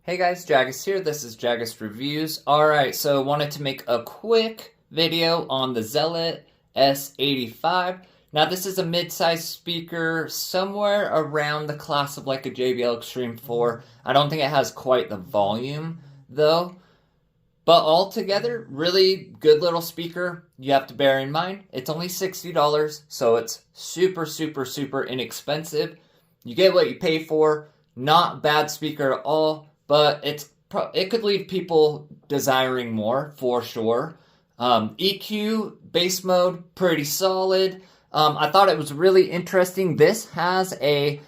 Hey guys, Jagus here. This is Jagus Reviews. Alright, so wanted to make a quick video on the Zealot S85. Now this is a mid-sized speaker somewhere around the class of like a JBL Extreme 4. I don't think it has quite the volume though. But altogether, really good little speaker. You have to bear in mind, it's only $60, so it's super inexpensive. You get what you pay for. Not bad speaker at all. But it could leave people desiring more, for sure. EQ, bass mode, pretty solid. I thought it was really interesting. This has a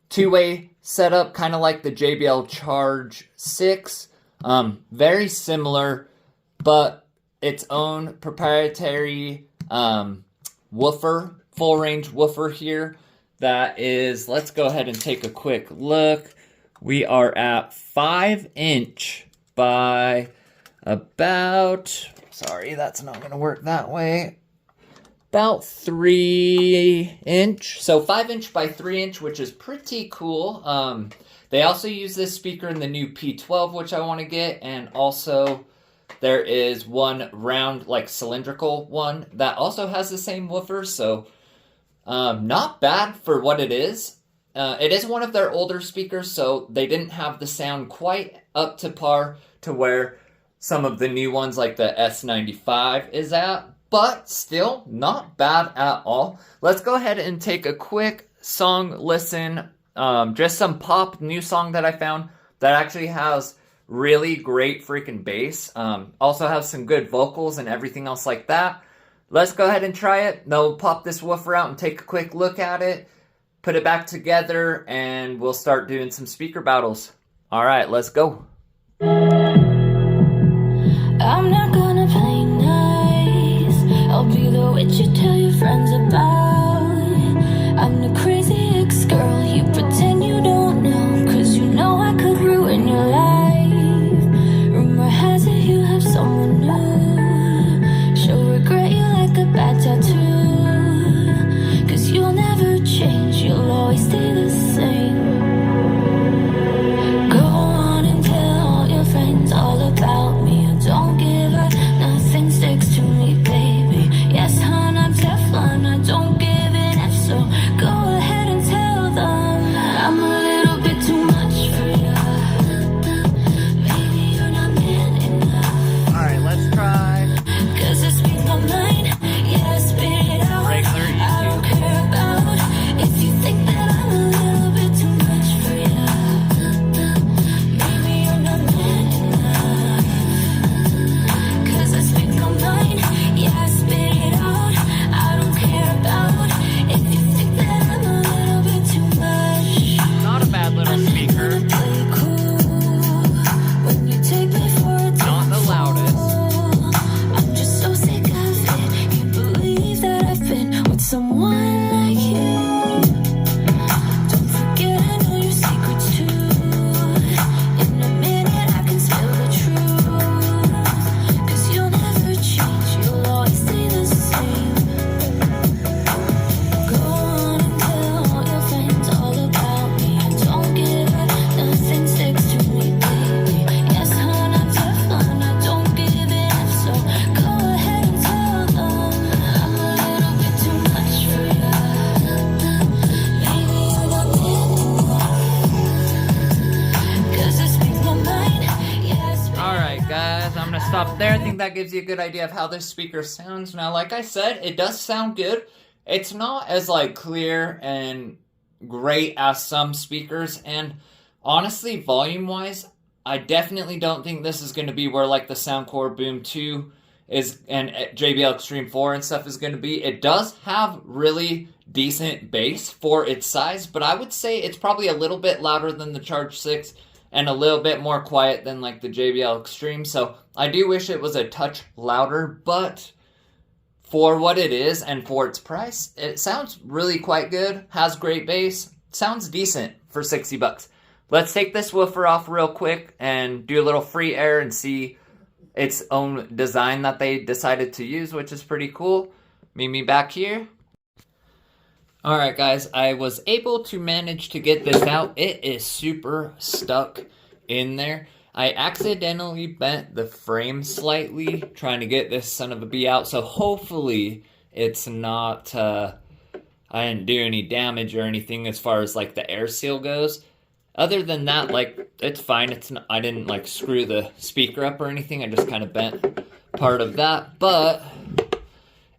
two-way setup, kind of like the JBL Charge 6. Very similar, but its own proprietary woofer, full-range woofer here. That is, let's go ahead and take a quick look. We are at 5" by about, sorry, that's not going to work that way, about 3". So 5" by 3", which is pretty cool. They also use this speaker in the new P12, which I want to get, and also there is one round, like cylindrical one that also has the same woofer, so not bad for what it is. It is one of their older speakers, so they didn't have the sound quite up to par to where some of the new ones like the S95 is at, but still not bad at all. Let's go ahead and take a quick song listen. Just some pop new song that I found that actually has really great freaking bass. Also has some good vocals and everything else like that. Let's go ahead and try it. Now we'll pop this woofer out and take a quick look at it. Put it back together, and we'll start doing some speaker battles. Alright, let's go. I'm not gonna play nice. I'll be the witch you tell your friends about. I'm the crazy ex-girl you pretend you don't know, 'cause you know I could ruin your life. Rumor has it you have someone new. She'll regret you like a bad tattoo, 'cause you'll never change, you'll always stay the same. Go on and tell all your friends all about me. I don't give up, nothing sticks to me, baby. Yes, hon, I'm Teflon, I don't give an F, so go ahead and tell them I'm a little bit too much for you. Maybe you're not man enough. Alright, let's try. 'Cause I speak my mind, yeah, I spit it out. I don't care about if you think that I'm a little bit too much for you. Maybe you're not man enough. 'Cause I speak my mind, yeah, I spit it out. I don't care about if you think that I'm a little bit too much. Not a bad little speaker. Play it cool when you take me for a Not the loudest. I'm just so sick of it. Can't believe that I've been with someone like you. Don't forget I know your secrets too. In a minute I can spill the truth, 'cause you'll never change, you'll always stay the same. Go on and tell all your friends all about me. I don't give up, nothing sticks to me, baby. Yes, hon, I'm Teflon, I don't give it up, so go ahead and tell them I'm a little bit too much for you. Maybe you're not man enough. 'Cause I speak my mind, yeah, I speak. Alright guys, I'm gonna stop there. I think that gives you a good idea of how this speaker sounds. Now, like I said, it does sound good. It's not as like clear and great as some speakers, and honestly, volume-wise, I definitely don't think this is gonna be where like the Soundcore Boom 2 is and JBL Extreme 4 and stuff is gonna be. It does have really decent bass for its size, but I would say it's probably a little bit louder than the Charge 6 and a little bit more quiet than like the JBL Extreme, so I do wish it was a touch louder, but for what it is and for its price, it sounds really quite good, has great bass, sounds decent for $60. Let's take this woofer off real quick and do a little free air and see its own design that they decided to use, which is pretty cool. Meet me back here. Alright guys, I was able to manage to get this out. It is super stuck in there. I accidentally bent the frame slightly trying to get this son of a bee out, so hopefully it's not, I didn't do any damage or anything as far as like the air seal goes. Other than that, like, it's fine. It's not, I didn't like screw the speaker up or anything. I just kind of bent part of that, but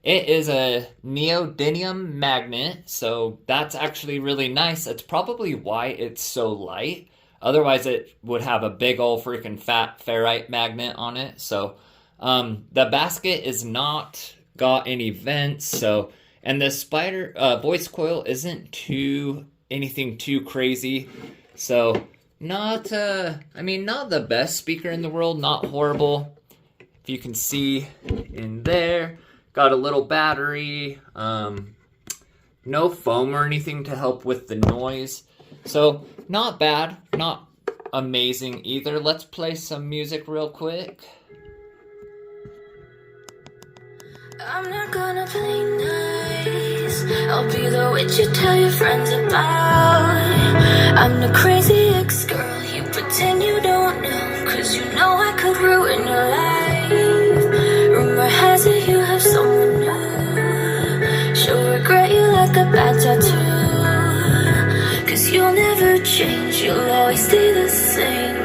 it is a neodymium magnet, so that's actually really nice. That's probably why it's so light. Otherwise, it would have a big old freaking fat ferrite magnet on it. So the basket is not got any vents. So, and the spider voice coil isn't anything too crazy. So not, not the best speaker in the world, not horrible. If you can see in there, got a little battery, no foam or anything to help with the noise. So not bad, not amazing either. Let's play some music real quick. I'm not gonna play nice. I'll be the witch you tell your friends about. I'm the crazy ex-girl you pretend you don't know, 'cause you know I could ruin your life. Rumor has it you have someone new. She'll regret you like a bad tattoo. You'll never change, you'll always stay the same.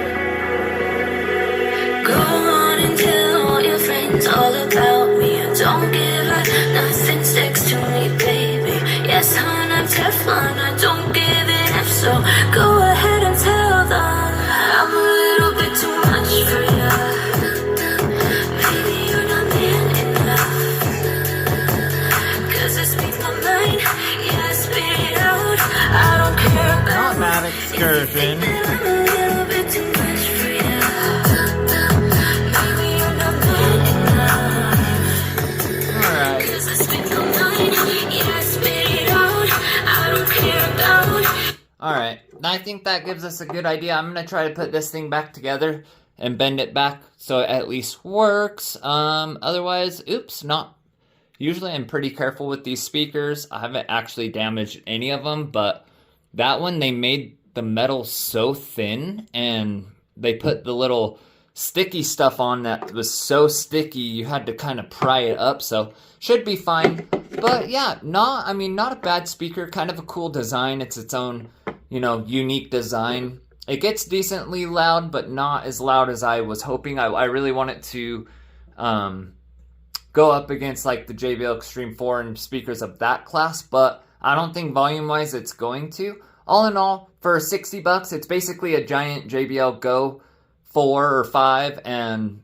Go on and tell all your friends all about me. And don't give up, nothing sticks to me, baby. Yes, hon, I'm Teflon, I don't give it up. So go ahead and tell them I'm a little bit too much for you. Baby, you're not man enough. 'Cause it speaks my mind, yeah, spit it out. I don't care about not mad excursion. Alright, I think that gives us a good idea. I'm going to try to put this thing back together and bend it back so it at least works. Otherwise, oops, not. Usually I'm pretty careful with these speakers. I haven't actually damaged any of them, but that one, they made the metal so thin and they put the little sticky stuff on that was so sticky you had to kind of pry it up, so should be fine. But yeah, not a bad speaker, kind of a cool design. It's its own, unique design. It gets decently loud, but not as loud as I was hoping. I really want it to go up against like the JBL Extreme 4 and speakers of that class, but I don't think volume-wise it's going to. All in all, for $60, it's basically a giant JBL Go 4 or 5, and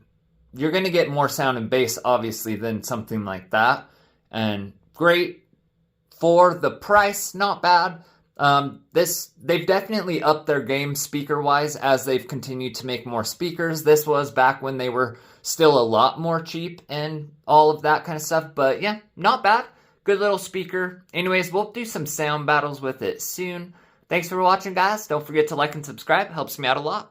you're going to get more sound and bass, obviously, than something like that. And great for the price, not bad. They've definitely upped their game speaker-wise as they've continued to make more speakers. This was back when they were still a lot more cheap and all of that kind of stuff. But yeah, not bad. Good little speaker. Anyways, we'll do some sound battles with it soon. Thanks for watching, guys. Don't forget to like and subscribe. Helps me out a lot.